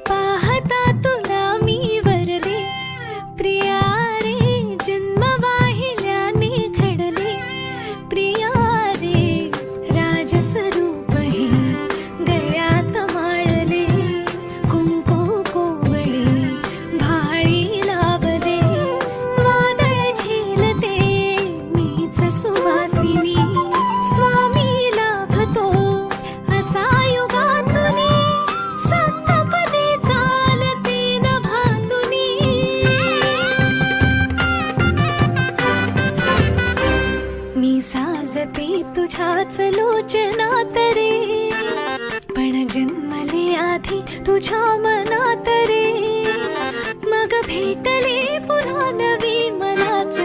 पाहता तुला मी वरले प्रिया रे, जन्म वाहिल्याने घडले प्रिया रे, राजस्वरूप हे गळ्यात माळले, कुंकू कोवळे भाळी लावले, वादळ झेलते मीच सुवासिनी, स्वामी लाभतो असा युगातुनी, सप्तपदी चालते नभातुनी. मी साजते तुझ्याच लोचनात रे, पण जन्मले आधी तुझ्या मनात रे, मग भेटले पुन्हा नवी मनाच